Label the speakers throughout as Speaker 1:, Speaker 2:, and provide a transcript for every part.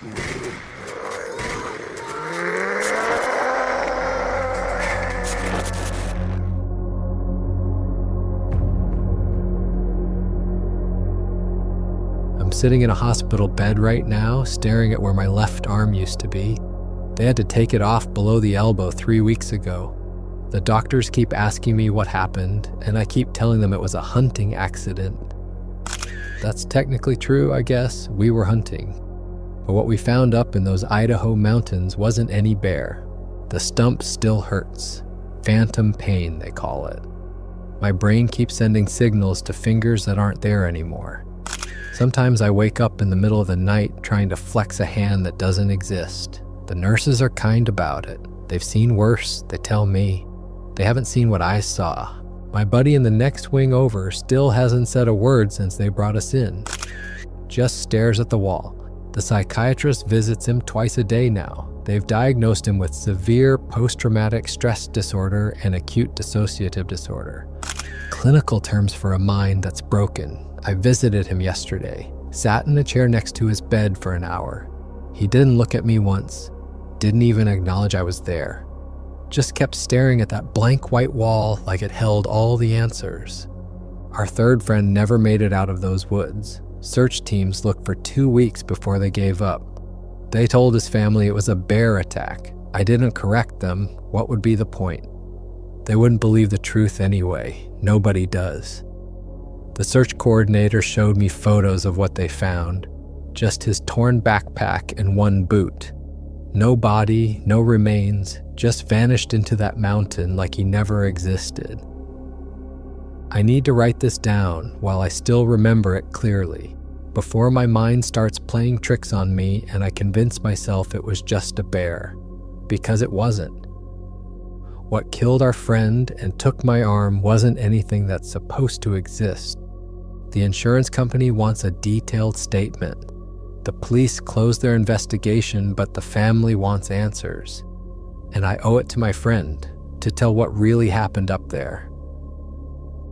Speaker 1: I'm sitting in a hospital bed right now, staring at where my left arm used to be. They had to take it off below the elbow 3 weeks ago. The doctors keep asking me what happened, and I keep telling them it was a hunting accident. That's technically true, I guess. We were hunting. But what we found up in those Idaho mountains wasn't any bear. The stump still hurts. Phantom pain, they call it. My brain keeps sending signals to fingers that aren't there anymore. Sometimes I wake up in the middle of the night trying to flex a hand that doesn't exist. The nurses are kind about it. They've seen worse, they tell me. They haven't seen what I saw. My buddy in the next wing over still hasn't said a word since they brought us in. Just stares at the wall. The psychiatrist visits him twice a day now. They've diagnosed him with severe post-traumatic stress disorder and acute dissociative disorder. Clinical terms for a mind that's broken. I visited him yesterday, sat in a chair next to his bed for an hour. He didn't look at me once, didn't even acknowledge I was there. Just kept staring at that blank white wall like it held all the answers. Our third friend never made it out of those woods. Search teams looked for 2 weeks before they gave up. They told his family it was a bear attack. I didn't correct them. What would be the point? They wouldn't believe the truth anyway. Nobody does. The search coordinator showed me photos of what they found. Just his torn backpack and one boot. No body, no remains, just vanished into that mountain like he never existed. I need to write this down while I still remember it clearly, before my mind starts playing tricks on me and I convince myself it was just a bear, because it wasn't. What killed our friend and took my arm wasn't anything that's supposed to exist. The insurance company wants a detailed statement. The police closed their investigation, but the family wants answers. And I owe it to my friend to tell what really happened up there.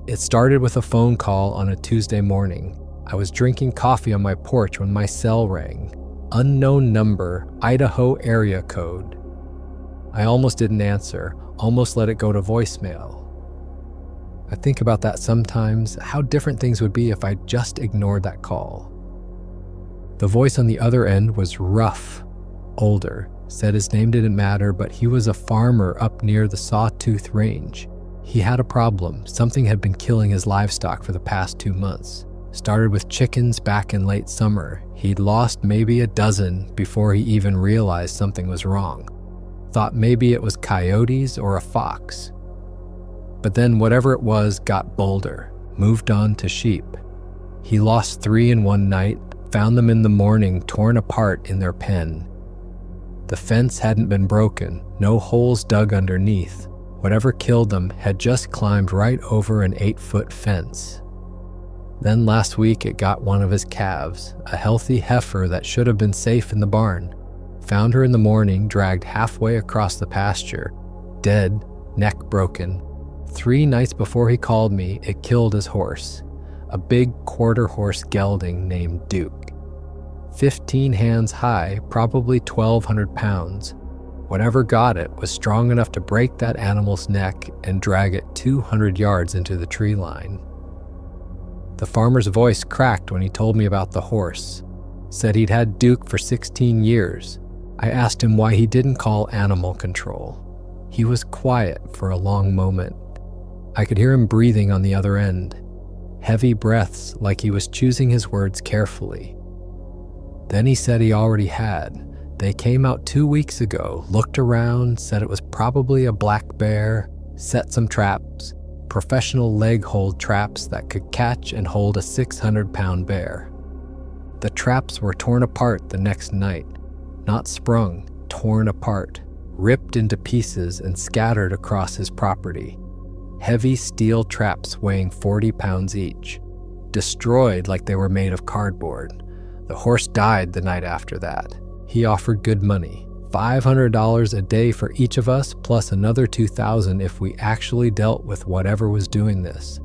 Speaker 1: It started with a phone call on a Tuesday morning. I was drinking coffee on my porch when my cell rang. Unknown number, Idaho area code. I almost didn't answer, almost let it go to voicemail. I think about that sometimes, how different things would be if I just ignored that call. The voice on the other end was rough, older, said his name didn't matter, but he was a farmer up near the Sawtooth Range. He had a problem. Something had been killing his livestock for the past 2 months. Started with chickens back in late summer. He'd lost maybe a dozen before he even realized something was wrong. Thought maybe it was coyotes or a fox. But then whatever it was got bolder, moved on to sheep. He lost 3 in one night, found them in the morning torn apart in their pen. The fence hadn't been broken, no holes dug underneath. Whatever killed them had just climbed right over an 8-foot fence. Then last week it got one of his calves, a healthy heifer that should have been safe in the barn. Found her in the morning, dragged halfway across the pasture, dead, neck broken. 3 nights before he called me, it killed his horse, a big quarter-horse gelding named Duke. 15 hands high, probably 1,200 pounds. Whatever got it was strong enough to break that animal's neck and drag it 200 yards into the tree line. The farmer's voice cracked when he told me about the horse. Said he'd had Duke for 16 years. I asked him why he didn't call animal control. He was quiet for a long moment. I could hear him breathing on the other end. Heavy breaths like he was choosing his words carefully. Then he said he already had. They came out 2 weeks ago, looked around, said it was probably a black bear, set some traps, professional leg hold traps that could catch and hold a 600-pound bear. The traps were torn apart the next night. Not sprung, torn apart, ripped into pieces and scattered across his property. Heavy steel traps weighing 40 pounds each. Destroyed like they were made of cardboard. The horse died the night after that. He offered good money, $500 a day for each of us, plus another $2,000 if we actually dealt with whatever was doing this.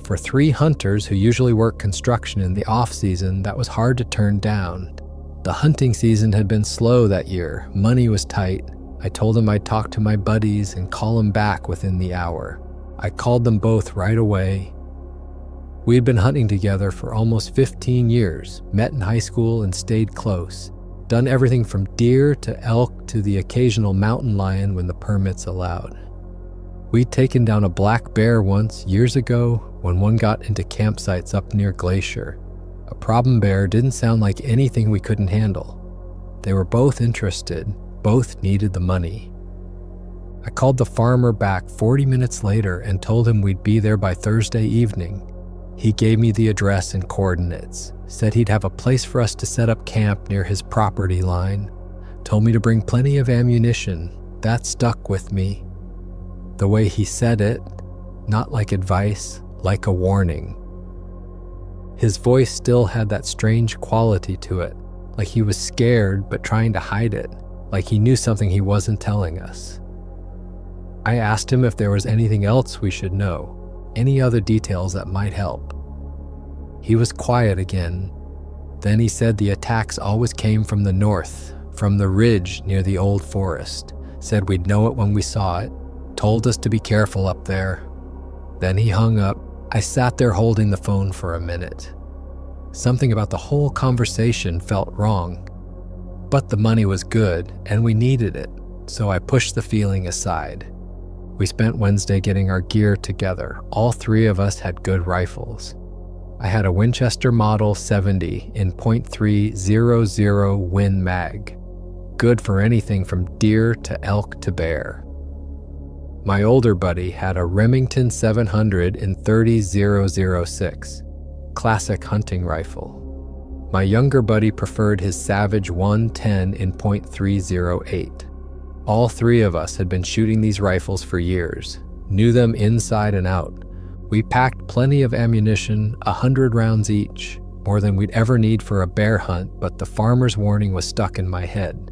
Speaker 1: For 3 hunters who usually work construction in the off-season, that was hard to turn down. The hunting season had been slow that year. Money was tight. I told him I'd talk to my buddies and call him back within the hour. I called them both right away. We had been hunting together for almost 15 years, met in high school and stayed close. Done everything from deer to elk to the occasional mountain lion when the permits allowed. We'd taken down a black bear once, years ago, when one got into campsites up near Glacier. A problem bear didn't sound like anything we couldn't handle. They were both interested, both needed the money. I called the farmer back 40 minutes later and told him we'd be there by Thursday evening. He gave me the address and coordinates, said he'd have a place for us to set up camp near his property line, told me to bring plenty of ammunition. That stuck with me. The way he said it, not like advice, like a warning. His voice still had that strange quality to it, like he was scared but trying to hide it, like he knew something he wasn't telling us. I asked him if there was anything else we should know, any other details that might help. He was quiet again. Then he said the attacks always came from the north, from the ridge near the old forest, said we'd know it when we saw it, told us to be careful up there. Then he hung up. I sat there holding the phone for a minute. Something about the whole conversation felt wrong. But the money was good, and we needed it, so I pushed the feeling aside. We spent Wednesday getting our gear together. All three of us had good rifles. I had a Winchester Model 70 in .300 Win Mag, good for anything from deer to elk to bear. My older buddy had a Remington 700 in .30-06, classic hunting rifle. My younger buddy preferred his Savage 110 in .308. All three of us had been shooting these rifles for years, knew them inside and out. We packed plenty of ammunition, 100 rounds each, more than we'd ever need for a bear hunt, but the farmer's warning was stuck in my head.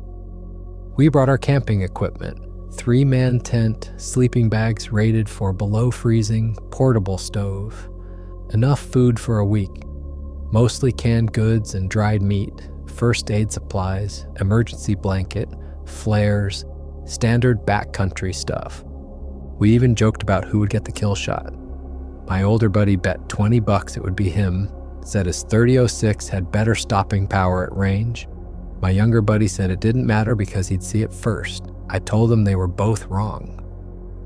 Speaker 1: We brought our camping equipment, 3-man tent, sleeping bags rated for below freezing, portable stove, enough food for a week, mostly canned goods and dried meat, first aid supplies, emergency blanket, flares, standard backcountry stuff. We even joked about who would get the kill shot. My older buddy bet $20 it would be him, said his .30-06 had better stopping power at range. My younger buddy said it didn't matter because he'd see it first. I told them they were both wrong.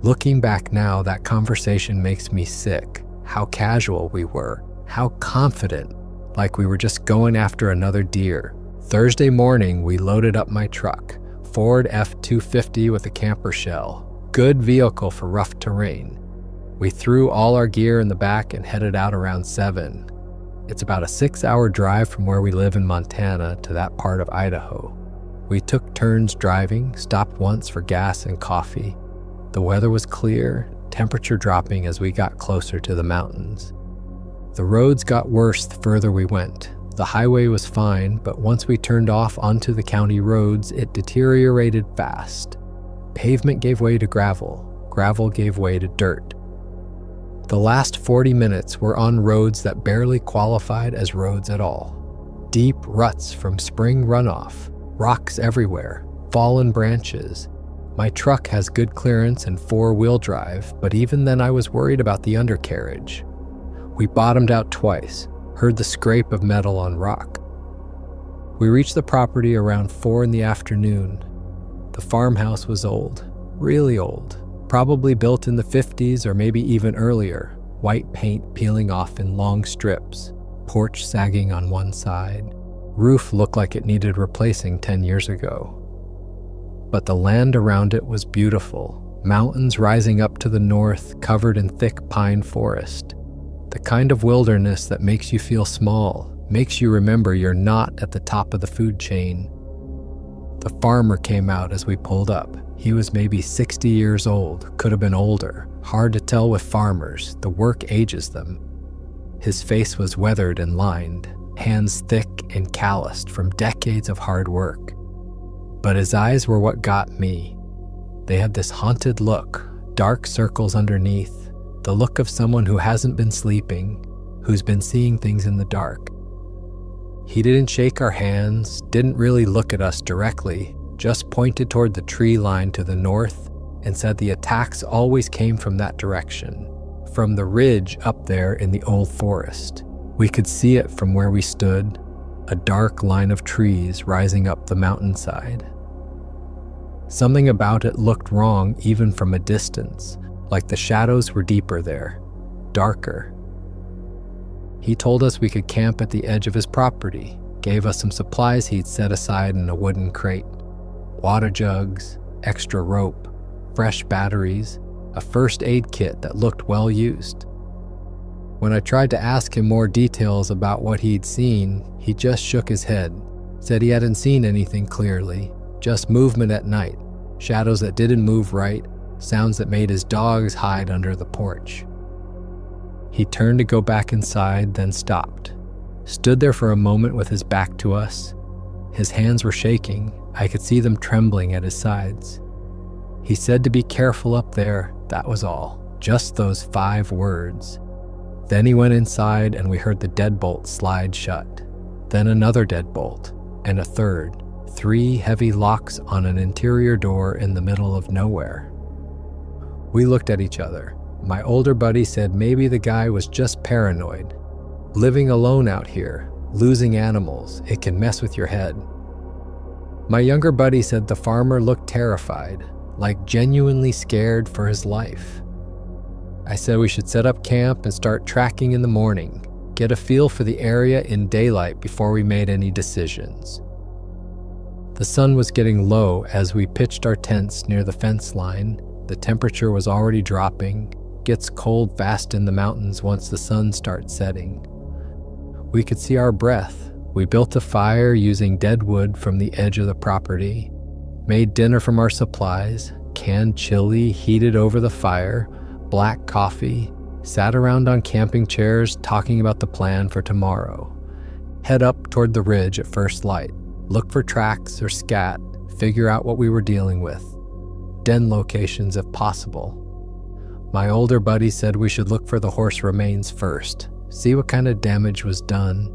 Speaker 1: Looking back now, that conversation makes me sick. How casual we were, how confident, like we were just going after another deer. Thursday morning, we loaded up my truck, Ford F-250 with a camper shell, good vehicle for rough terrain. We threw all our gear in the back and headed out around 7. It's about a 6-hour drive from where we live in Montana to that part of Idaho. We took turns driving, stopped once for gas and coffee. The weather was clear, temperature dropping as we got closer to the mountains. The roads got worse the further we went. The highway was fine, but once we turned off onto the county roads, it deteriorated fast. Pavement gave way to gravel. Gravel gave way to dirt. The last 40 minutes were on roads that barely qualified as roads at all. Deep ruts from spring runoff, rocks everywhere, fallen branches. My truck has good clearance and 4-wheel drive, but even then I was worried about the undercarriage. We bottomed out twice, heard the scrape of metal on rock. We reached the property around 4 in the afternoon. The farmhouse was old, really old. Probably built in the 50s or maybe even earlier, white paint peeling off in long strips, porch sagging on one side. Roof looked like it needed replacing 10 years ago. But the land around it was beautiful, mountains rising up to the north covered in thick pine forest. The kind of wilderness that makes you feel small, makes you remember you're not at the top of the food chain. The farmer came out as we pulled up. He was maybe 60 years old, could have been older. Hard to tell with farmers, the work ages them. His face was weathered and lined, hands thick and calloused from decades of hard work. But his eyes were what got me. They had this haunted look, dark circles underneath, the look of someone who hasn't been sleeping, who's been seeing things in the dark. He didn't shake our hands, didn't really look at us directly, just pointed toward the tree line to the north and said the attacks always came from that direction, from the ridge up there in the old forest. We could see it from where we stood, a dark line of trees rising up the mountainside. Something about it looked wrong even from a distance, like the shadows were deeper there, darker. He told us we could camp at the edge of his property, gave us some supplies he'd set aside in a wooden crate, water jugs, extra rope, fresh batteries, a first aid kit that looked well used. When I tried to ask him more details about what he'd seen, he just shook his head, said he hadn't seen anything clearly, just movement at night, shadows that didn't move right, sounds that made his dogs hide under the porch. He turned to go back inside, then stopped, stood there for a moment with his back to us. His hands were shaking. I could see them trembling at his sides. He said to be careful up there, that was all, just those 5 words. Then he went inside and we heard the deadbolt slide shut. Then another deadbolt, and a third, 3 heavy locks on an interior door in the middle of nowhere. We looked at each other. My older buddy said maybe the guy was just paranoid. Living alone out here, losing animals, it can mess with your head. My younger buddy said the farmer looked terrified, like genuinely scared for his life. I said we should set up camp and start tracking in the morning, get a feel for the area in daylight before we made any decisions. The sun was getting low as we pitched our tents near the fence line. The temperature was already dropping, gets cold fast in the mountains once the sun starts setting. We could see our breath. We built a fire using dead wood from the edge of the property, made dinner from our supplies, canned chili heated over the fire, black coffee, sat around on camping chairs talking about the plan for tomorrow. Head up toward the ridge at first light, look for tracks or scat, figure out what we were dealing with. Den locations if possible. My older buddy said we should look for the horse remains first, see what kind of damage was done.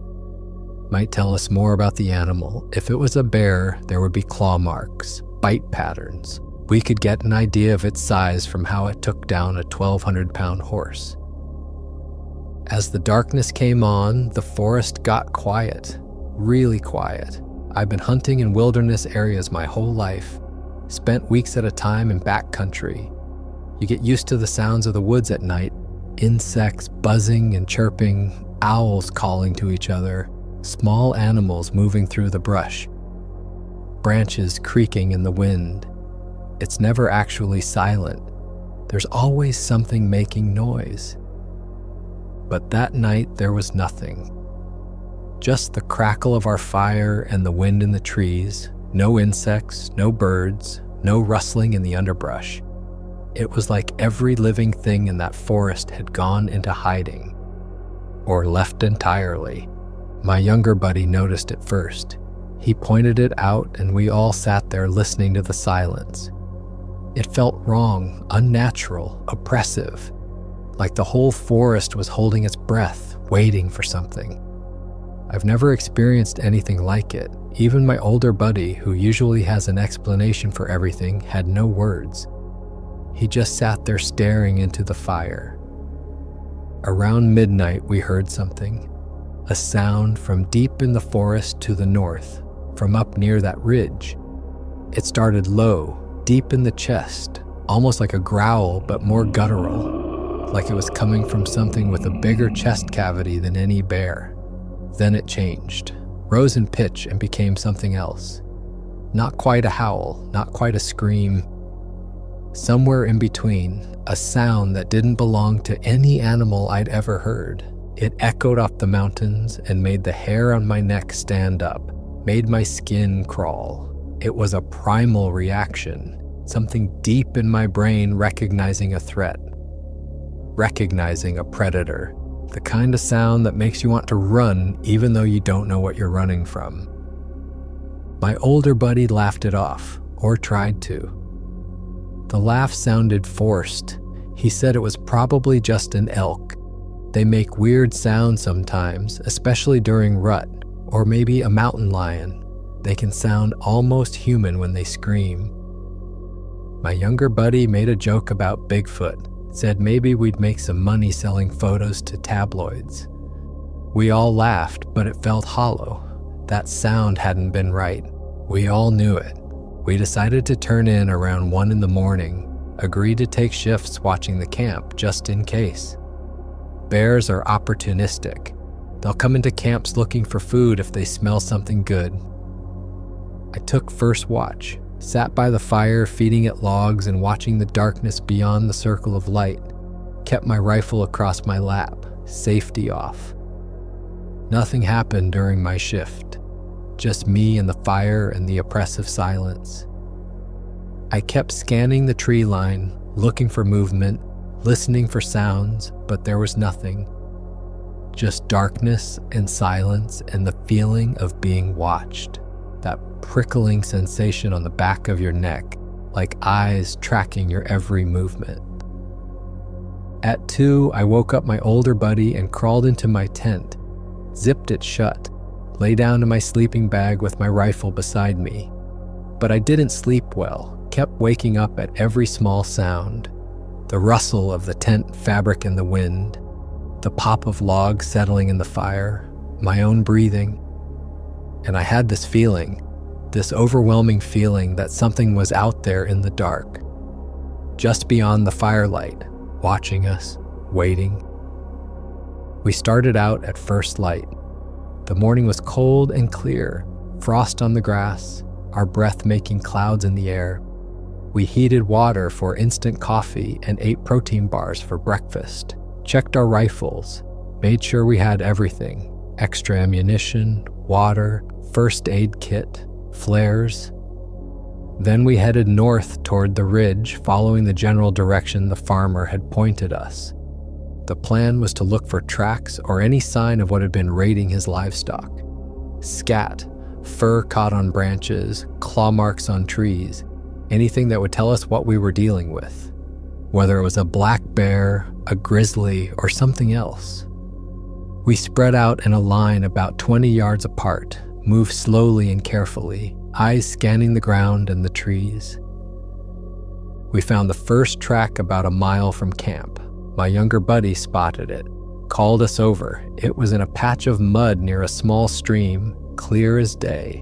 Speaker 1: Might tell us more about the animal. If it was a bear, there would be claw marks, bite patterns. We could get an idea of its size from how it took down a 1,200-pound horse. As the darkness came on, the forest got quiet, really quiet. I've been hunting in wilderness areas my whole life, spent weeks at a time in backcountry. You get used to the sounds of the woods at night, insects buzzing and chirping, owls calling to each other, small animals moving through the brush, branches creaking in the wind. It's never actually silent. There's always something making noise. But that night there was nothing. Just the crackle of our fire and the wind in the trees, no insects, no birds, no rustling in the underbrush. It was like every living thing in that forest had gone into hiding, or left entirely. My younger buddy noticed it first. He pointed it out and we all sat there listening to the silence. It felt wrong, unnatural, oppressive, like the whole forest was holding its breath, waiting for something. I've never experienced anything like it. Even my older buddy, who usually has an explanation for everything, had no words. He just sat there staring into the fire. Around midnight, we heard something. A sound from deep in the forest to the north, from up near that ridge. It started low, deep in the chest, almost like a growl, but more guttural, like it was coming from something with a bigger chest cavity than any bear. Then it changed, rose in pitch and became something else. Not quite a howl, not quite a scream. Somewhere in between, a sound that didn't belong to any animal I'd ever heard. It echoed off the mountains and made the hair on my neck stand up, made my skin crawl. It was a primal reaction, something deep in my brain recognizing a threat, recognizing a predator, the kind of sound that makes you want to run even though you don't know what you're running from. My older buddy laughed it off, or tried to. The laugh sounded forced. He said it was probably just an elk. They make weird sounds sometimes, especially during rut, or maybe a mountain lion. They can sound almost human when they scream. My younger buddy made a joke about Bigfoot, said maybe we'd make some money selling photos to tabloids. We all laughed, but it felt hollow. That sound hadn't been right. We all knew it. We decided to turn in around 1 a.m, agreed to take shifts watching the camp just in case. Bears are opportunistic. They'll come into camps looking for food if they smell something good. I took first watch, sat by the fire feeding it logs and watching the darkness beyond the circle of light, kept my rifle across my lap, safety off. Nothing happened during my shift, just me and the fire and the oppressive silence. I kept scanning the tree line, looking for movement, listening for sounds, but there was nothing. Just darkness and silence and the feeling of being watched. That prickling sensation on the back of your neck, like eyes tracking your every movement. At 2, I woke up my older buddy and crawled into my tent, zipped it shut, lay down in my sleeping bag with my rifle beside me. But I didn't sleep well, kept waking up at every small sound. The rustle of the tent fabric in the wind, the pop of logs settling in the fire, my own breathing. And I had this feeling, this overwhelming feeling that something was out there in the dark, just beyond the firelight, watching us, waiting. We started out at first light. The morning was cold and clear, frost on the grass, our breath making clouds in the air. We heated water for instant coffee and ate protein bars for breakfast, checked our rifles, made sure we had everything, extra ammunition, water, first aid kit, flares. Then we headed north toward the ridge, following the general direction the farmer had pointed us. The plan was to look for tracks or any sign of what had been raiding his livestock. Scat, fur caught on branches, claw marks on trees, anything that would tell us what we were dealing with, whether it was a black bear, a grizzly, or something else. We spread out in a line about 20 yards apart, moved slowly and carefully, eyes scanning the ground and the trees. We found the first track about a mile from camp. My younger buddy spotted it, called us over. It was in a patch of mud near a small stream, clear as day.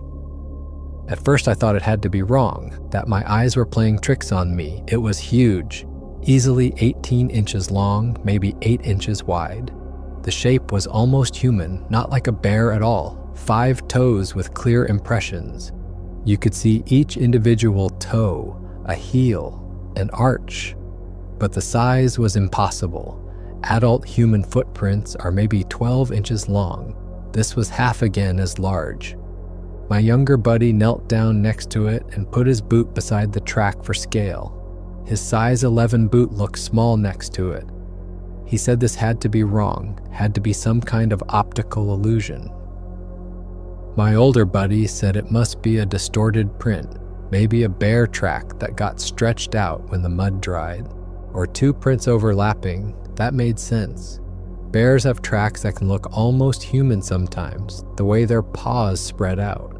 Speaker 1: At first I thought it had to be wrong, that my eyes were playing tricks on me. It was huge, easily 18 inches long, maybe 8 inches wide. The shape was almost human, not like a bear at all. 5 toes with clear impressions. You could see each individual toe, a heel, an arch. But the size was impossible. Adult human footprints are maybe 12 inches long. This was half again as large. My younger buddy knelt down next to it and put his boot beside the track for scale. His size 11 boot looked small next to it. He said this had to be wrong, had to be some kind of optical illusion. My older buddy said it must be a distorted print, maybe a bear track that got stretched out when the mud dried. Or 2 prints overlapping, that made sense. Bears have tracks that can look almost human sometimes, the way their paws spread out.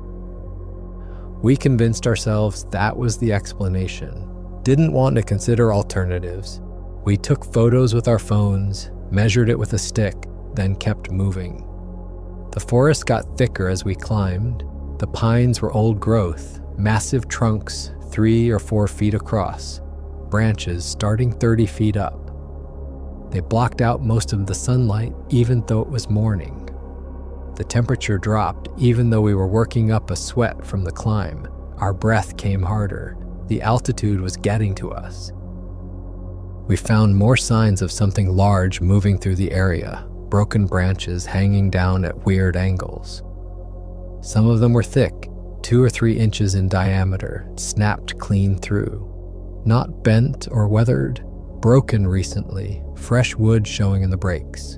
Speaker 1: We convinced ourselves that was the explanation. Didn't want to consider alternatives. We took photos with our phones, measured it with a stick, then kept moving. The forest got thicker as we climbed. The pines were old growth, massive trunks 3 or 4 feet across. Branches starting 30 feet up. They blocked out most of the sunlight even though it was morning. The temperature dropped even though we were working up a sweat from the climb. Our breath came harder. The altitude was getting to us. We found more signs of something large moving through the area, broken branches hanging down at weird angles. Some of them were thick, 2 or 3 inches in diameter, snapped clean through. Not bent or weathered, broken recently, fresh wood showing in the breaks.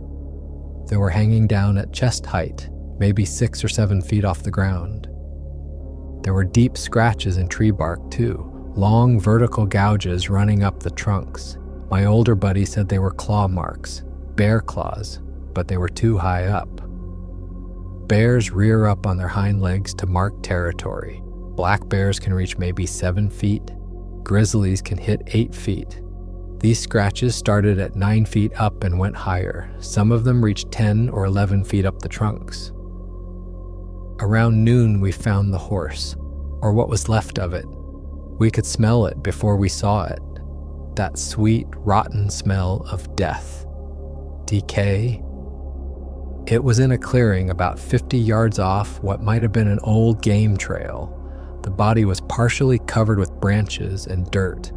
Speaker 1: They were hanging down at chest height, maybe 6 or 7 feet off the ground. There were deep scratches in tree bark too, long vertical gouges running up the trunks. My older buddy said they were claw marks, bear claws, but they were too high up. Bears rear up on their hind legs to mark territory. Black bears can reach maybe 7 feet. Grizzlies can hit 8 feet. These scratches started at 9 feet up and went higher. Some of them reached 10 or 11 feet up the trunks. Around noon, we found the horse, or what was left of it. We could smell it before we saw it. That sweet, rotten smell of death. Decay. It was in a clearing about 50 yards off what might have been an old game trail. The body was partially covered with branches and dirt,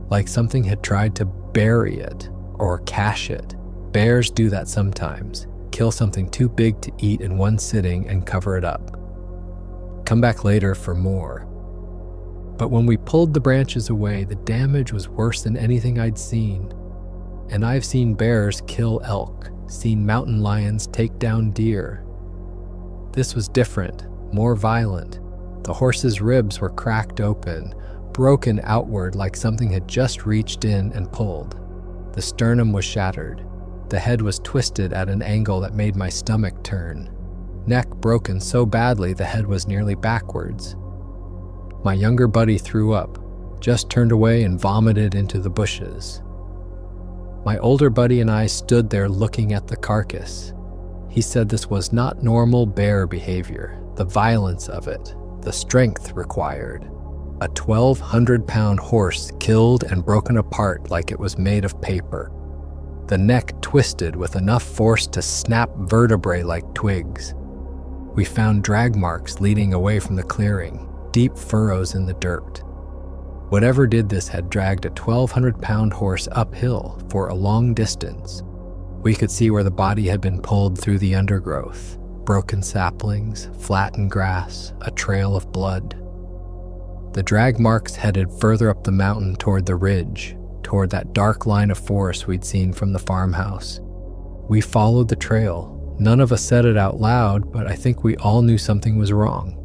Speaker 1: like something had tried to bury it or cache it. Bears do that sometimes, kill something too big to eat in one sitting and cover it up. Come back later for more. But when we pulled the branches away, the damage was worse than anything I'd seen. And I've seen bears kill elk, seen mountain lions take down deer. This was different, more violent. The horse's ribs were cracked open, broken outward like something had just reached in and pulled. The sternum was shattered. The head was twisted at an angle that made my stomach turn. Neck broken so badly the head was nearly backwards. My younger buddy threw up, just turned away and vomited into the bushes. My older buddy and I stood there looking at the carcass. He said this was not normal bear behavior, the violence of it, the strength required. A 1,200-pound horse killed and broken apart like it was made of paper. The neck twisted with enough force to snap vertebrae like twigs. We found drag marks leading away from the clearing, deep furrows in the dirt. Whatever did this had dragged a 1,200-pound horse uphill for a long distance. We could see where the body had been pulled through the undergrowth, broken saplings, flattened grass, a trail of blood. The drag marks headed further up the mountain toward the ridge, toward that dark line of forest we'd seen from the farmhouse. We followed the trail. None of us said it out loud, but I think we all knew something was wrong.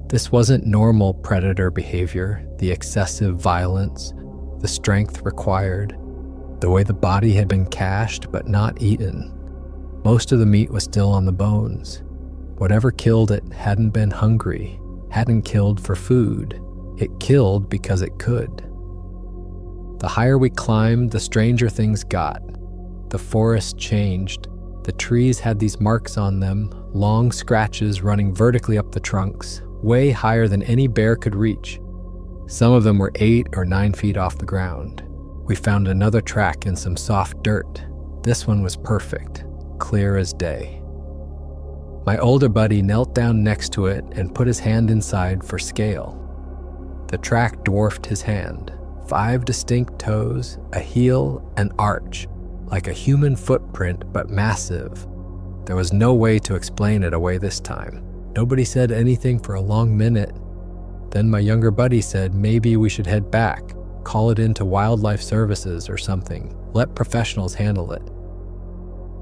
Speaker 1: This wasn't normal predator behavior, the excessive violence, the strength required, the way the body had been cached but not eaten. Most of the meat was still on the bones. Whatever killed it hadn't been hungry, hadn't killed for food. It killed because it could. The higher we climbed, the stranger things got. The forest changed. The trees had these marks on them, long scratches running vertically up the trunks, way higher than any bear could reach. Some of them were 8 or 9 feet off the ground. We found another track in some soft dirt. This one was perfect, clear as day. My older buddy knelt down next to it and put his hand inside for scale. The track dwarfed his hand. 5 distinct toes, a heel, an arch, like a human footprint but massive. There was no way to explain it away this time. Nobody said anything for a long minute. Then my younger buddy said maybe we should head back, call it into wildlife services or something, let professionals handle it.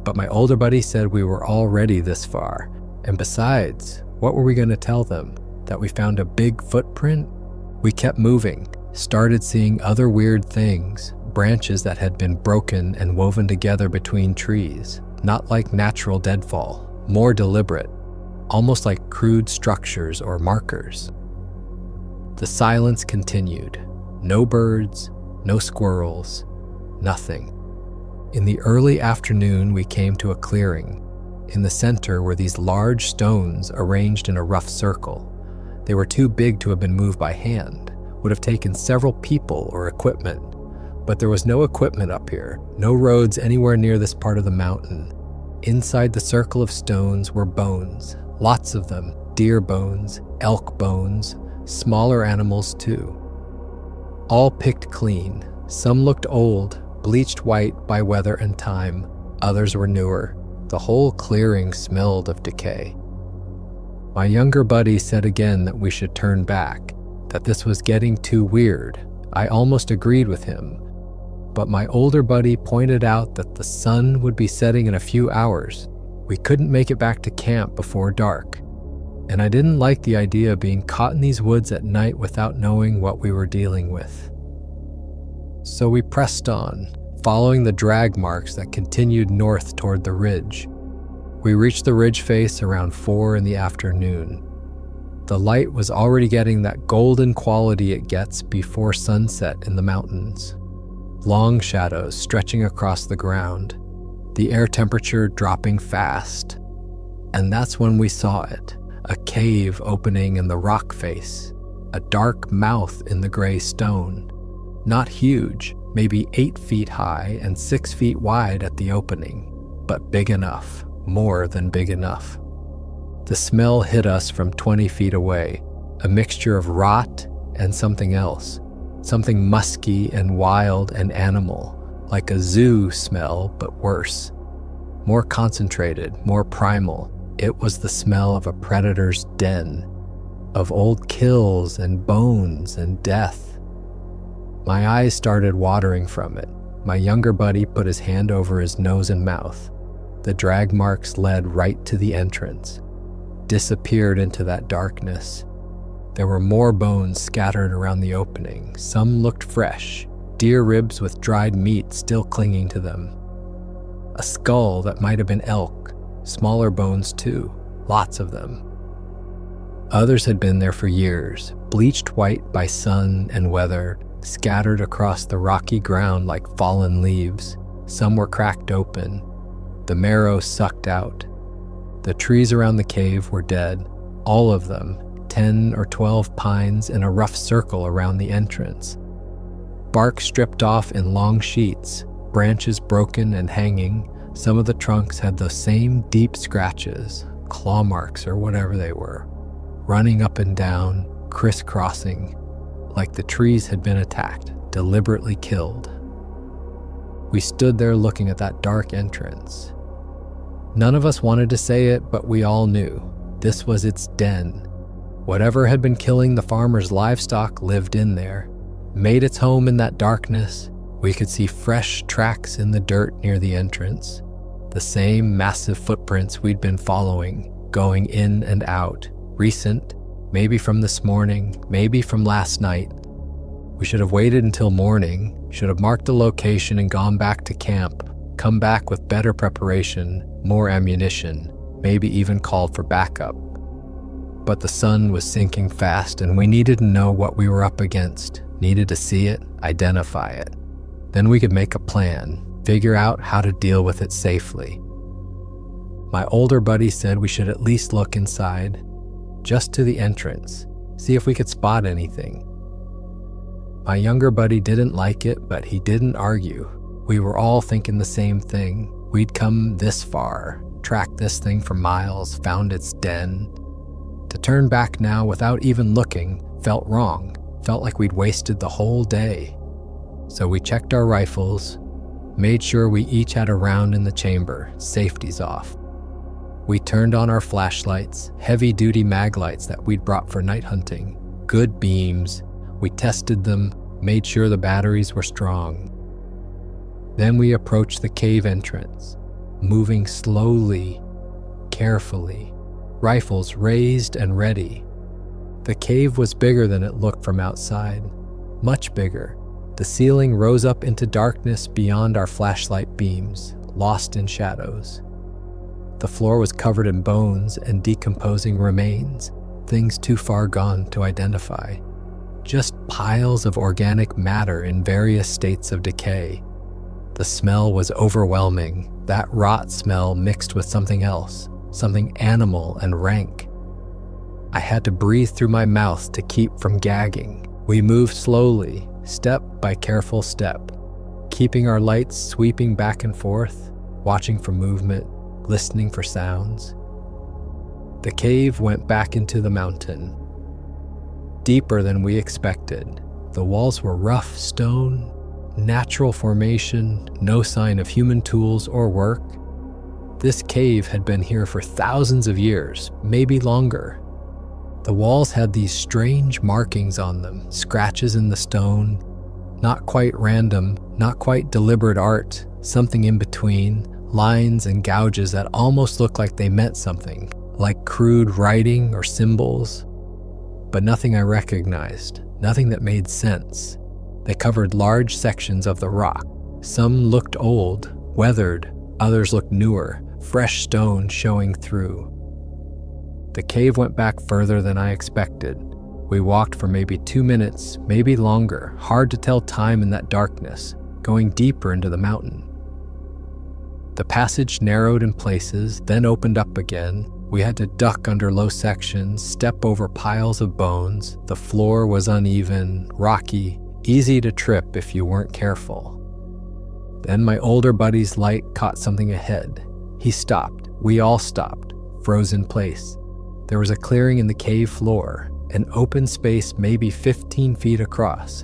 Speaker 1: But my older buddy said we were already this far, and besides, what were we going to tell them? That we found a big footprint? We kept moving, started seeing other weird things, branches that had been broken and woven together between trees, not like natural deadfall, more deliberate, almost like crude structures or markers. The silence continued. No birds, no squirrels, nothing. In the early afternoon, we came to a clearing. In the center were these large stones arranged in a rough circle. They were too big to have been moved by hand, would have taken several people or equipment. But there was no equipment up here, no roads anywhere near this part of the mountain. Inside the circle of stones were bones, lots of them, deer bones, elk bones, smaller animals too. All picked clean. Some looked old, bleached white by weather and time. Others were newer. The whole clearing smelled of decay. My younger buddy said again that we should turn back, that this was getting too weird. I almost agreed with him. But my older buddy pointed out that the sun would be setting in a few hours. We couldn't make it back to camp before dark. And I didn't like the idea of being caught in these woods at night without knowing what we were dealing with. So we pressed on, following the drag marks that continued north toward the ridge. We reached the ridge face around 4 in the afternoon. The light was already getting that golden quality it gets before sunset in the mountains. Long shadows stretching across the ground, the air temperature dropping fast. And that's when we saw it, a cave opening in the rock face, a dark mouth in the gray stone. Not huge, maybe 8 feet high and 6 feet wide at the opening, but big enough, more than big enough. The smell hit us from 20 feet away, a mixture of rot and something else, something musky and wild and animal, like a zoo smell but worse. More concentrated, more primal. It was the smell of a predator's den, of old kills and bones and death. My eyes started watering from it. My younger buddy put his hand over his nose and mouth. The drag marks led right to the entrance, disappeared into that darkness. There were more bones scattered around the opening. Some looked fresh, deer ribs with dried meat still clinging to them. A skull that might have been elk, smaller bones too, lots of them. Others had been there for years, bleached white by sun and weather, scattered across the rocky ground like fallen leaves. Some were cracked open, the marrow sucked out. The trees around the cave were dead, all of them, 10 or 12 pines in a rough circle around the entrance. Bark stripped off in long sheets, branches broken and hanging. Some of the trunks had the same deep scratches, claw marks or whatever they were, running up and down, crisscrossing, like the trees had been attacked, deliberately killed. We stood there looking at that dark entrance. None of us wanted to say it, but we all knew this was its den. Whatever had been killing the farmer's livestock lived in there, made its home in that darkness. We could see fresh tracks in the dirt near the entrance, the same massive footprints we'd been following, going in and out, recent, maybe from this morning, maybe from last night. We should have waited until morning, should have marked the location and gone back to camp, come back with better preparation, more ammunition, maybe even called for backup. But the sun was sinking fast and we needed to know what we were up against, needed to see it, identify it. Then we could make a plan, figure out how to deal with it safely. My older buddy said we should at least look inside, just to the entrance, see if we could spot anything. My younger buddy didn't like it, but he didn't argue. We were all thinking the same thing. We'd come this far, tracked this thing for miles, found its den. To turn back now without even looking felt wrong, felt like we'd wasted the whole day. So we checked our rifles, made sure we each had a round in the chamber, safeties off. We turned on our flashlights, heavy-duty mag lights that we'd brought for night hunting, good beams. We tested them, made sure the batteries were strong. Then we approached the cave entrance, moving slowly, carefully, rifles raised and ready. The cave was bigger than it looked from outside, much bigger. The ceiling rose up into darkness beyond our flashlight beams, lost in shadows. The floor was covered in bones and decomposing remains, things too far gone to identify. Just piles of organic matter in various states of decay. The smell was overwhelming, that rot smell mixed with something else, something animal and rank. I had to breathe through my mouth to keep from gagging. We moved slowly, step by careful step, keeping our lights sweeping back and forth, watching for movement, listening for sounds. The cave went back into the mountain, deeper than we expected. The walls were rough stone, natural formation, no sign of human tools or work. This cave had been here for thousands of years, maybe longer. The walls had these strange markings on them, scratches in the stone, not quite random, not quite deliberate art, something in between, lines and gouges that almost looked like they meant something, like crude writing or symbols. But nothing I recognized, nothing that made sense. They covered large sections of the rock. Some looked old, weathered, others looked newer, fresh stone showing through. The cave went back further than I expected. We walked for maybe 2 minutes, maybe longer, hard to tell time in that darkness, going deeper into the mountain. The passage narrowed in places, then opened up again. We had to duck under low sections, step over piles of bones. The floor was uneven, rocky, easy to trip if you weren't careful. Then my older buddy's light caught something ahead. He stopped. We all stopped, froze in place. There was a clearing in the cave floor, an open space maybe 15 feet across.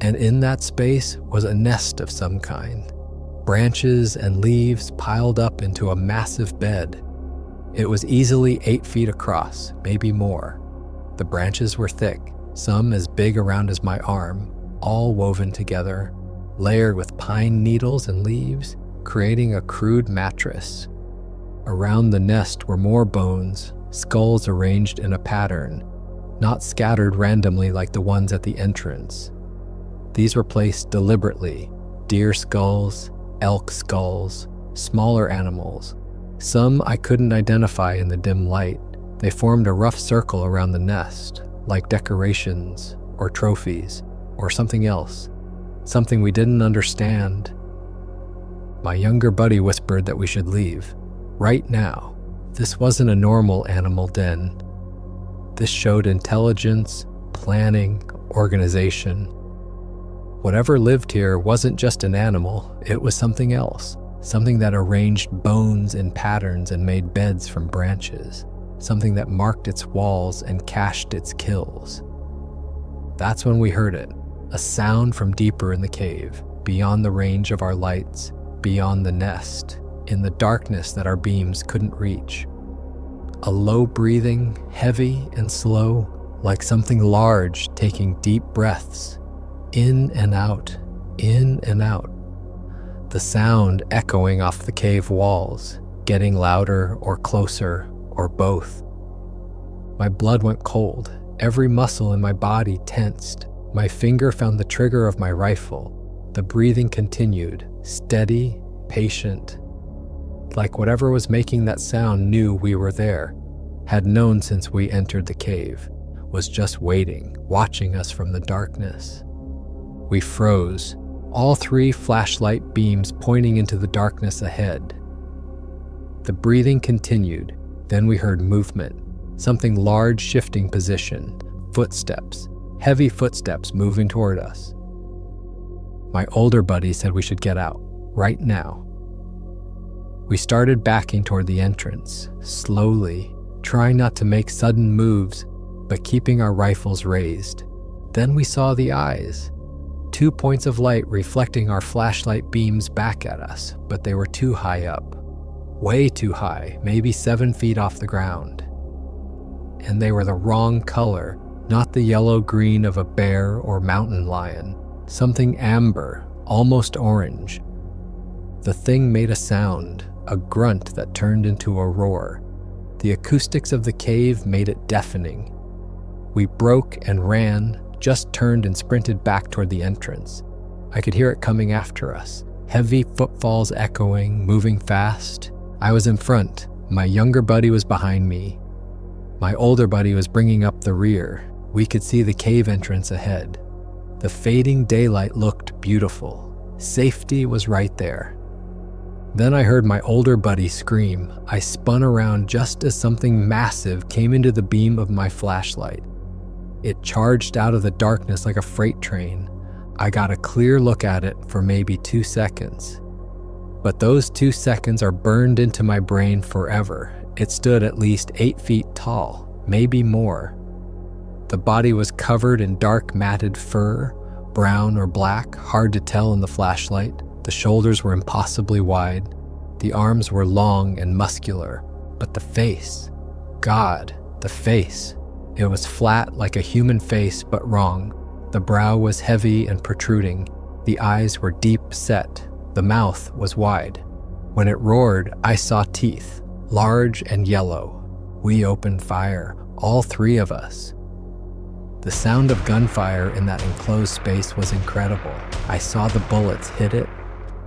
Speaker 1: And in that space was a nest of some kind. Branches and leaves piled up into a massive bed. It was easily 8 feet across, maybe more. The branches were thick, some as big around as my arm, all woven together, layered with pine needles and leaves, creating a crude mattress. Around the nest were more bones, skulls arranged in a pattern, not scattered randomly like the ones at the entrance. These were placed deliberately: deer skulls, elk skulls, smaller animals. Some I couldn't identify in the dim light. They formed a rough circle around the nest, like decorations or trophies or something else, something we didn't understand. My younger buddy whispered that we should leave, right now. This wasn't a normal animal den. This showed intelligence, planning, organization. Whatever lived here wasn't just an animal, it was something else. Something that arranged bones in patterns and made beds from branches. Something that marked its walls and cached its kills. That's when we heard it, a sound from deeper in the cave, beyond the range of our lights, beyond the nest, in the darkness that our beams couldn't reach. A low breathing, heavy and slow, like something large taking deep breaths, in and out, in and out. The sound echoing off the cave walls, getting louder or closer, or both. My blood went cold, every muscle in my body tensed. My finger found the trigger of my rifle. The breathing continued, steady, patient. Like whatever was making that sound knew we were there, had known since we entered the cave, was just waiting, watching us from the darkness. We froze, all 3 flashlight beams pointing into the darkness ahead. The breathing continued, then we heard movement, something large shifting position, footsteps, heavy footsteps moving toward us. My older buddy said we should get out, right now. We started backing toward the entrance, slowly, trying not to make sudden moves, but keeping our rifles raised. Then we saw the eyes. 2 points of light reflecting our flashlight beams back at us, but they were too high up. Way too high, maybe 7 feet off the ground. And they were the wrong color, not the yellow-green of a bear or mountain lion. Something amber, almost orange. The thing made a sound, a grunt that turned into a roar. The acoustics of the cave made it deafening. We broke and ran, just turned and sprinted back toward the entrance. I could hear it coming after us, heavy footfalls echoing, moving fast. I was in front, my younger buddy was behind me. My older buddy was bringing up the rear. We could see the cave entrance ahead. The fading daylight looked beautiful. Safety was right there. Then I heard my older buddy scream. I spun around just as something massive came into the beam of my flashlight. It charged out of the darkness like a freight train. I got a clear look at it for maybe 2 seconds. But those 2 seconds are burned into my brain forever. It stood at least 8 feet tall, maybe more. The body was covered in dark matted fur, brown or black, hard to tell in the flashlight. The shoulders were impossibly wide. The arms were long and muscular. But the face, God, the face. It was flat like a human face, but wrong. The brow was heavy and protruding. The eyes were deep set. The mouth was wide. When it roared, I saw teeth, large and yellow. We opened fire, all 3 of us. The sound of gunfire in that enclosed space was incredible. I saw the bullets hit it,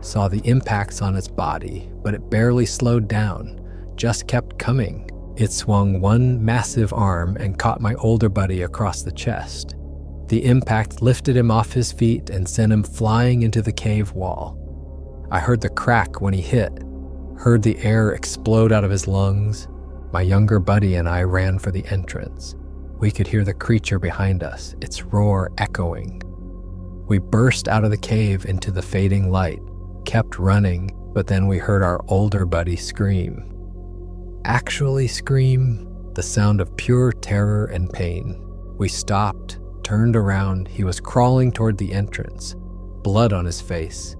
Speaker 1: saw the impacts on its body, but it barely slowed down, just kept coming. It swung one massive arm and caught my older buddy across the chest. The impact lifted him off his feet and sent him flying into the cave wall. I heard the crack when he hit, heard the air explode out of his lungs. My younger buddy and I ran for the entrance. We could hear the creature behind us, its roar echoing. We burst out of the cave into the fading light, kept running, but then we heard our older buddy scream. Actually scream, the sound of pure terror and pain. We stopped, turned around. He was crawling toward the entrance, blood on his face.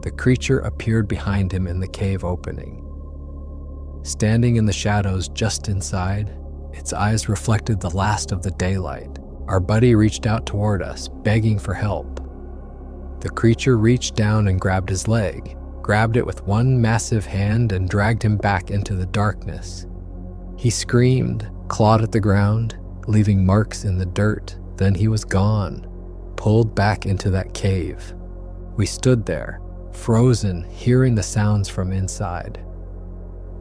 Speaker 1: The creature appeared behind him in the cave opening. Standing in the shadows just inside, its eyes reflected the last of the daylight. Our buddy reached out toward us, begging for help. The creature reached down and grabbed his leg, grabbed it with one massive hand and dragged him back into the darkness. He screamed, clawed at the ground, leaving marks in the dirt. Then he was gone, pulled back into that cave. We stood there, frozen, hearing the sounds from inside.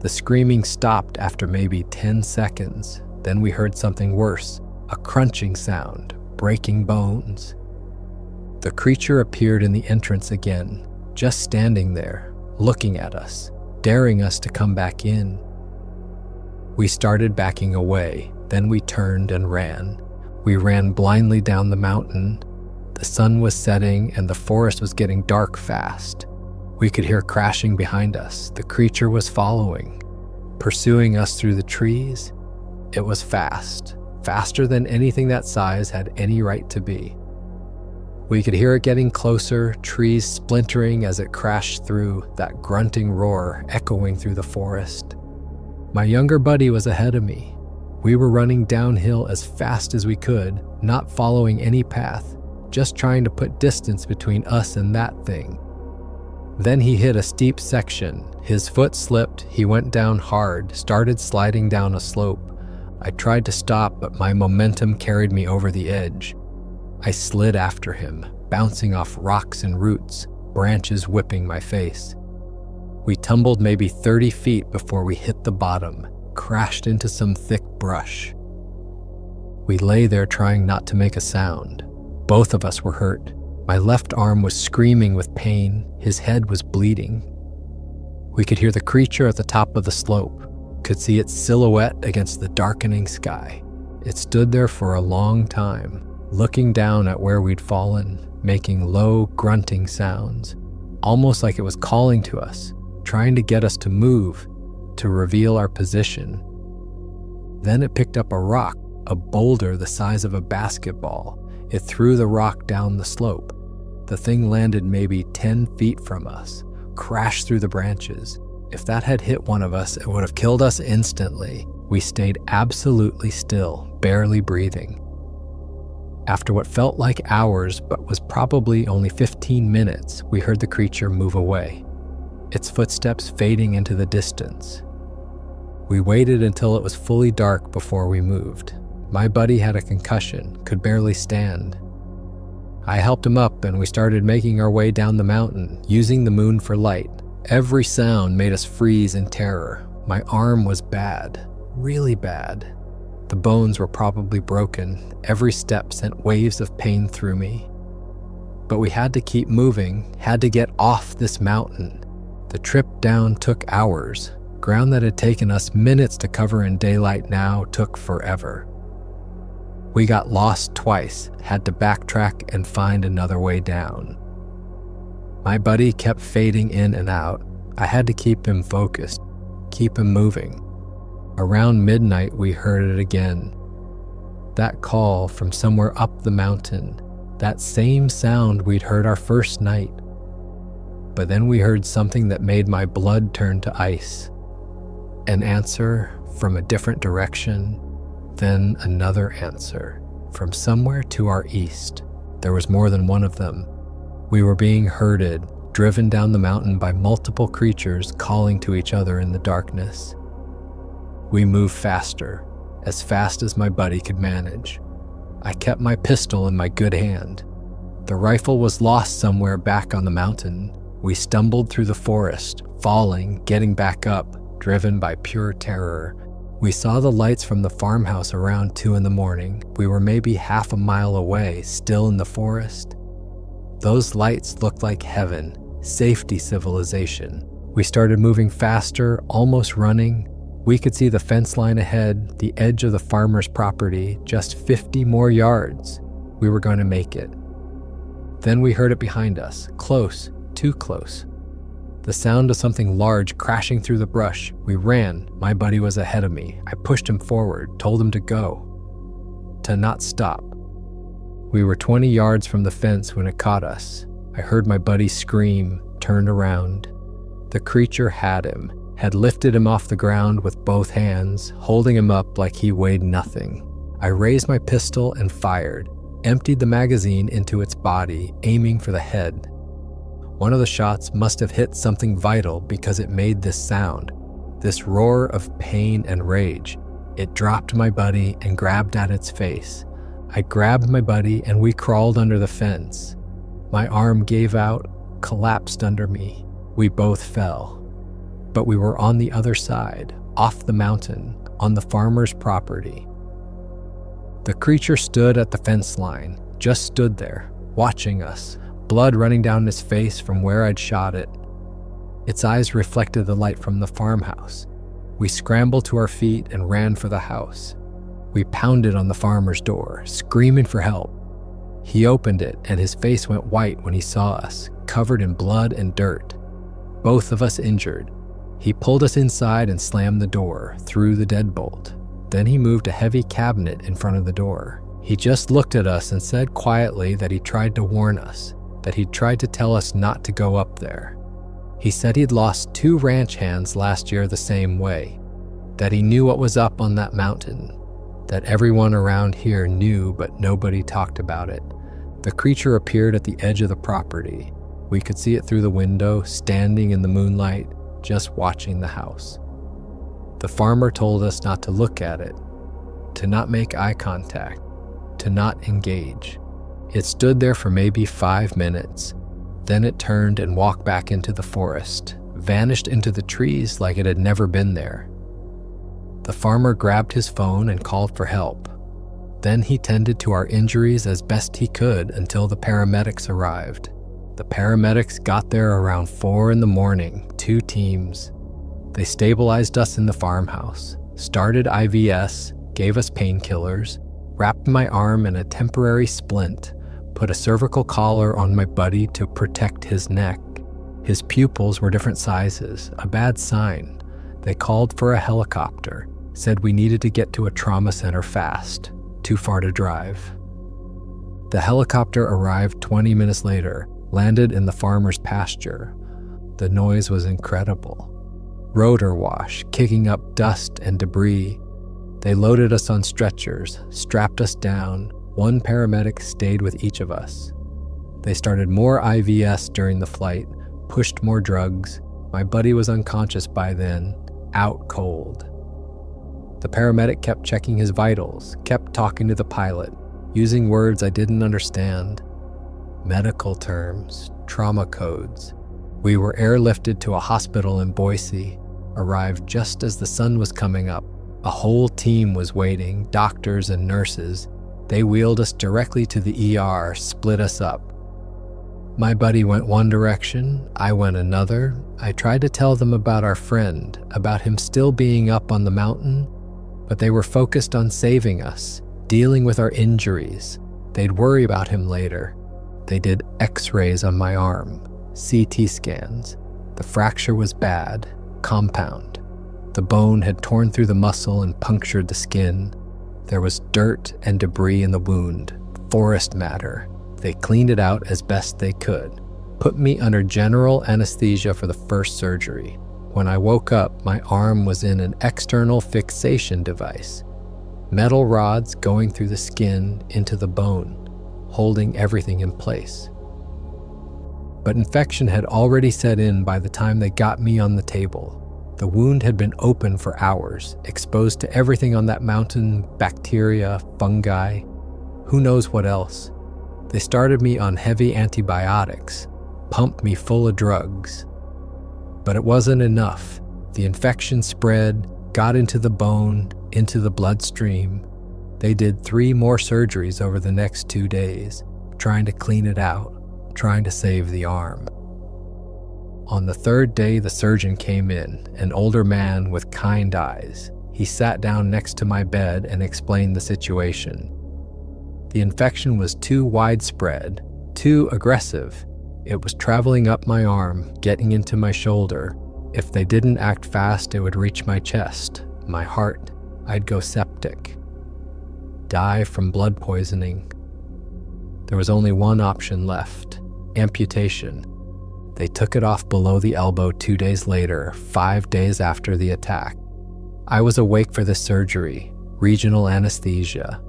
Speaker 1: The screaming stopped after maybe 10 seconds. Then we heard something worse, a crunching sound, breaking bones. The creature appeared in the entrance again, just standing there, looking at us, daring us to come back in. We started backing away, then we turned and ran. We ran blindly down the mountain. The sun was setting and the forest was getting dark fast. We could hear crashing behind us. The creature was following, pursuing us through the trees. It was fast, faster than anything that size had any right to be. We could hear it getting closer, trees splintering as it crashed through, that grunting roar echoing through the forest. My younger buddy was ahead of me. We were running downhill as fast as we could, not following any path, just trying to put distance between us and that thing. Then he hit a steep section. His foot slipped, he went down hard, started sliding down a slope. I tried to stop, but my momentum carried me over the edge. I slid after him, bouncing off rocks and roots, branches whipping my face. We tumbled maybe 30 feet before we hit the bottom, crashed into some thick brush. We lay there trying not to make a sound. Both of us were hurt. My left arm was screaming with pain. His head was bleeding. We could hear the creature at the top of the slope, could see its silhouette against the darkening sky. It stood there for a long time, looking down at where we'd fallen, making low, grunting sounds, almost like it was calling to us, trying to get us to move, to reveal our position. Then it picked up a rock, a boulder the size of a basketball. It threw the rock down the slope. The thing landed maybe 10 feet from us, crashed through the branches. If that had hit one of us, it would have killed us instantly. We stayed absolutely still, barely breathing. After what felt like hours, but was probably only 15 minutes, we heard the creature move away, its footsteps fading into the distance. We waited until it was fully dark before we moved. My buddy had a concussion, could barely stand. I helped him up and we started making our way down the mountain, using the moon for light. Every sound made us freeze in terror. My arm was bad, really bad. The bones were probably broken. Every step sent waves of pain through me. But we had to keep moving, had to get off this mountain. The trip down took hours. Ground that had taken us minutes to cover in daylight now took forever. We got lost twice, had to backtrack and find another way down. My buddy kept fading in and out. I had to keep him focused, keep him moving. Around midnight, we heard it again. That call from somewhere up the mountain, that same sound we'd heard our first night. But then we heard something that made my blood turn to ice. An answer from a different direction, then another answer from somewhere to our east. There was more than one of them. We were being herded, driven down the mountain by multiple creatures calling to each other in the darkness. We moved faster, as fast as my buddy could manage. I kept my pistol in my good hand. The rifle was lost somewhere back on the mountain. We stumbled through the forest, falling, getting back up, driven by pure terror. We saw the lights from the farmhouse around 2 a.m. We were maybe half a mile away, still in the forest. Those lights looked like heaven, safety, civilization. We started moving faster, almost running. We could see the fence line ahead, the edge of the farmer's property, just 50 more yards. We were going to make it. Then we heard it behind us, close, too close. The sound of something large crashing through the brush. We ran. My buddy was ahead of me. I pushed him forward, told him to go, to not stop. We were 20 yards from the fence when it caught us. I heard my buddy scream, turned around. The creature had him, had lifted him off the ground with both hands, holding him up like he weighed nothing. I raised my pistol and fired, emptied the magazine into its body, aiming for the head. One of the shots must have hit something vital because it made this sound, this roar of pain and rage. It dropped my buddy and grabbed at its face. I grabbed my buddy and we crawled under the fence. My arm gave out, collapsed under me. We both fell. But we were on the other side, off the mountain, on the farmer's property. The creature stood at the fence line, just stood there, watching us, blood running down his face from where I'd shot it. Its eyes reflected the light from the farmhouse. We scrambled to our feet and ran for the house. We pounded on the farmer's door, screaming for help. He opened it and his face went white when he saw us, covered in blood and dirt. Both of us injured. He pulled us inside and slammed the door, through the deadbolt. Then he moved a heavy cabinet in front of the door. He just looked at us and said quietly that he tried to warn us, that he'd tried to tell us not to go up there. He said he'd lost 2 ranch hands last year the same way, that he knew what was up on that mountain, that everyone around here knew but nobody talked about it. The creature appeared at the edge of the property. We could see it through the window, standing in the moonlight, just watching the house. The farmer told us not to look at it, to not make eye contact, to not engage. It stood there for maybe 5 minutes. Then it turned and walked back into the forest, vanished into the trees like it had never been there. The farmer grabbed his phone and called for help. Then he tended to our injuries as best he could until the paramedics arrived. The paramedics got there around 4 a.m, 2 teams. They stabilized us in the farmhouse, started IVs, gave us painkillers, wrapped my arm in a temporary splint, put a cervical collar on my buddy to protect his neck. His pupils were different sizes, a bad sign. They called for a helicopter, said we needed to get to a trauma center fast, too far to drive. The helicopter arrived 20 minutes later, landed in the farmer's pasture. The noise was incredible. Rotor wash, kicking up dust and debris. They loaded us on stretchers, strapped us down. 1 paramedic stayed with each of us. They started more IVs during the flight, pushed more drugs. My buddy was unconscious by then, out cold. The paramedic kept checking his vitals, kept talking to the pilot, using words I didn't understand. Medical terms, trauma codes. We were airlifted to a hospital in Boise, arrived just as the sun was coming up. A whole team was waiting, doctors and nurses. They wheeled us directly to the ER, split us up. My buddy went one direction, I went another. I tried to tell them about our friend, about him still being up on the mountain, but they were focused on saving us, dealing with our injuries. They'd worry about him later. They did X-rays on my arm, CT scans. The fracture was bad, compound. The bone had torn through the muscle and punctured the skin. There was dirt and debris in the wound, forest matter. They cleaned it out as best they could, put me under general anesthesia for the first surgery. When I woke up, my arm was in an external fixation device, metal rods going through the skin into the bone, holding everything in place. But infection had already set in by the time they got me on the table. The wound had been open for hours, exposed to everything on that mountain, bacteria, fungi, who knows what else. They started me on heavy antibiotics, pump me full of drugs. But it wasn't enough. The infection spread, got into the bone, into the bloodstream. They did 3 more surgeries over the next 2 days, trying to clean it out, trying to save the arm. On the 3rd day, the surgeon came in, an older man with kind eyes. He sat down next to my bed and explained the situation. The infection was too widespread, too aggressive. It was traveling up my arm, getting into my shoulder. If they didn't act fast, it would reach my chest, my heart. I'd go septic. Die from blood poisoning. There was only one option left: amputation. They took it off below the elbow 2 days later, 5 days after the attack. I was awake for the surgery, regional anesthesia.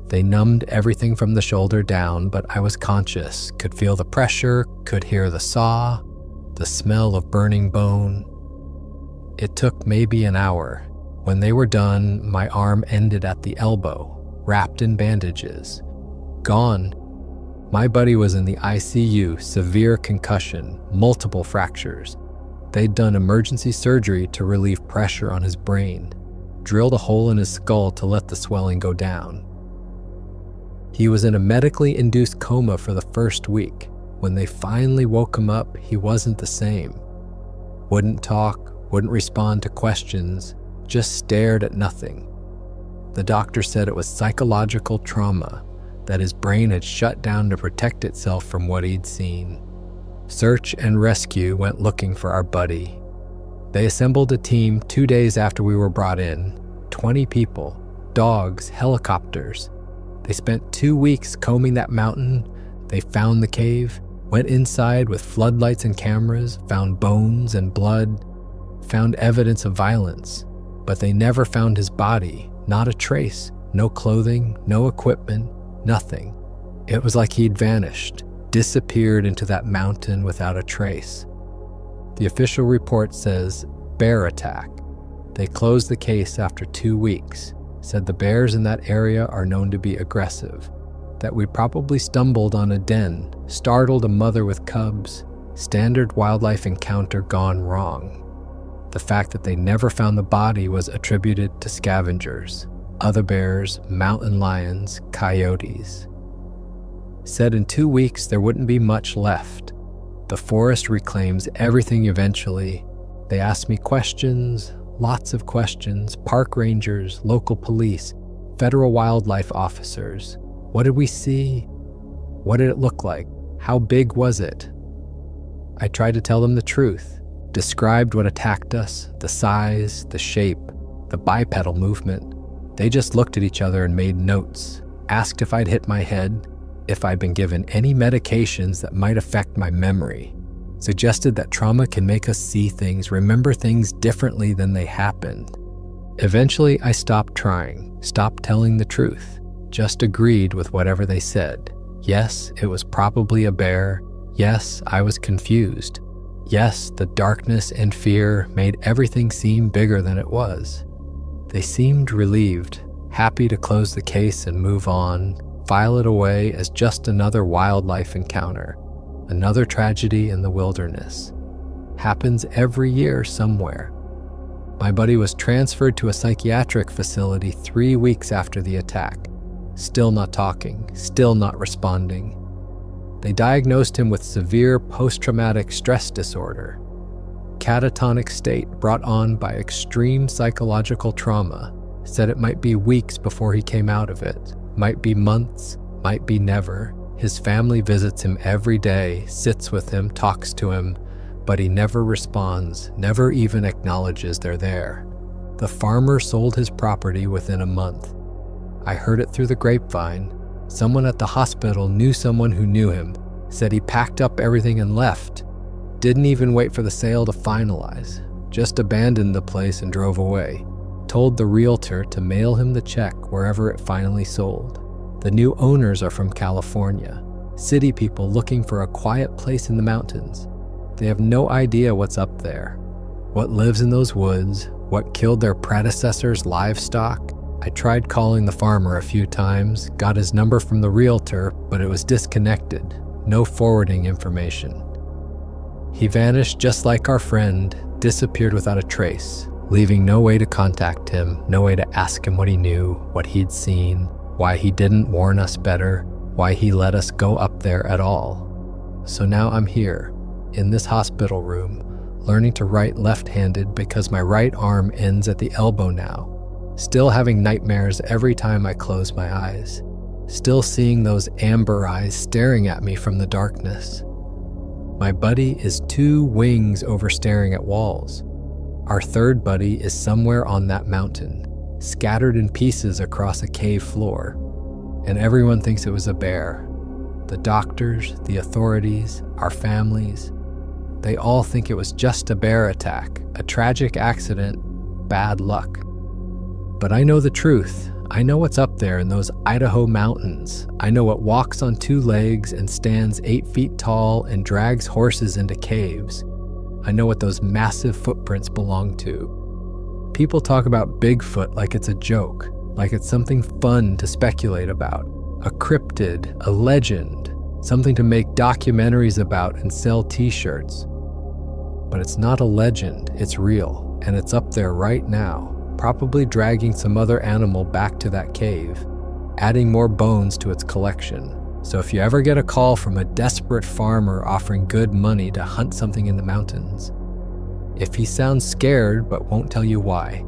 Speaker 1: They numbed everything from the shoulder down, but I was conscious, could feel the pressure, could hear the saw, the smell of burning bone. It took maybe an hour. When they were done, my arm ended at the elbow, wrapped in bandages. Gone. My buddy was in the ICU, severe concussion, multiple fractures. They'd done emergency surgery to relieve pressure on his brain, drilled a hole in his skull to let the swelling go down. He was in a medically induced coma for the first week. When they finally woke him up, he wasn't the same. Wouldn't talk, wouldn't respond to questions, just stared at nothing. The doctor said it was psychological trauma, that his brain had shut down to protect itself from what he'd seen. Search and rescue went looking for our buddy. They assembled a team 2 days after we were brought in, 20 people, dogs, helicopters. They spent 2 weeks combing that mountain. They found the cave, went inside with floodlights and cameras, found bones and blood, found evidence of violence, but they never found his body, not a trace, no clothing, no equipment, nothing. It was like he'd vanished, disappeared into that mountain without a trace. The official report says, bear attack. They closed the case after 2 weeks, said the bears in that area are known to be aggressive, that we probably stumbled on a den, startled a mother with cubs, standard wildlife encounter gone wrong. The fact that they never found the body was attributed to scavengers, other bears, mountain lions, coyotes. Said in 2 weeks there wouldn't be much left. The forest reclaims everything eventually. They asked me questions, lots of questions, park rangers, local police, federal wildlife officers. What did we see? What did it look like? How big was it? I tried to tell them the truth, described what attacked us, the size, the shape, the bipedal movement. They just looked at each other and made notes, asked if I'd hit my head, if I'd been given any medications that might affect my memory, suggested that trauma can make us see things, remember things differently than they happened. Eventually, I stopped trying, stopped telling the truth, just agreed with whatever they said. Yes, it was probably a bear. Yes, I was confused. Yes, the darkness and fear made everything seem bigger than it was. They seemed relieved, happy to close the case and move on, file it away as just another wildlife encounter, another tragedy in the wilderness. Happens every year somewhere. My buddy was transferred to a psychiatric facility 3 weeks after the attack. Still not talking, still not responding. They diagnosed him with severe post-traumatic stress disorder, catatonic state brought on by extreme psychological trauma. Said it might be weeks before he came out of it, might be months, might be never. His family visits him every day, sits with him, talks to him, but he never responds, never even acknowledges they're there. The farmer sold his property within a month. I heard it through the grapevine. Someone at the hospital knew someone who knew him, said he packed up everything and left. Didn't even wait for the sale to finalize, just abandoned the place and drove away. Told the realtor to mail him the check wherever it finally sold. The new owners are from California, city people looking for a quiet place in the mountains. They have no idea what's up there, what lives in those woods, what killed their predecessors' livestock. I tried calling the farmer a few times, got his number from the realtor, but it was disconnected, no forwarding information. He vanished just like our friend, disappeared without a trace, leaving no way to contact him, no way to ask him what he knew, what he'd seen, why he didn't warn us better, why he let us go up there at all. So now I'm here, in this hospital room, learning to write left-handed because my right arm ends at the elbow now, still having nightmares every time I close my eyes, still seeing those amber eyes staring at me from the darkness. My buddy is 2 wings over staring at walls. Our third buddy is somewhere on that mountain, scattered in pieces across a cave floor, and everyone thinks it was a bear. The doctors, the authorities, our families, they all think it was just a bear attack, a tragic accident, bad luck. But I know the truth. I know what's up there in those Idaho mountains. I know what walks on 2 legs and stands 8 feet tall and drags horses into caves. I know what those massive footprints belong to. People talk about Bigfoot like it's a joke, like it's something fun to speculate about, a cryptid, a legend, something to make documentaries about and sell t-shirts. But it's not a legend, it's real, and it's up there right now, probably dragging some other animal back to that cave, adding more bones to its collection. So if you ever get a call from a desperate farmer offering good money to hunt something in the mountains, if he sounds scared but won't tell you why,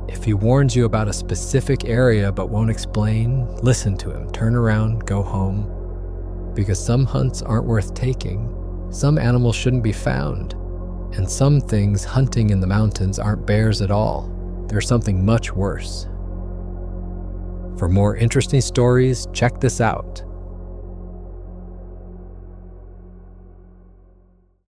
Speaker 1: if he warns you about a specific area but won't explain, listen to him, turn around, go home. Because some hunts aren't worth taking, some animals shouldn't be found, and some things hunting in the mountains aren't bears at all. There's something much worse. For more interesting stories, check this out.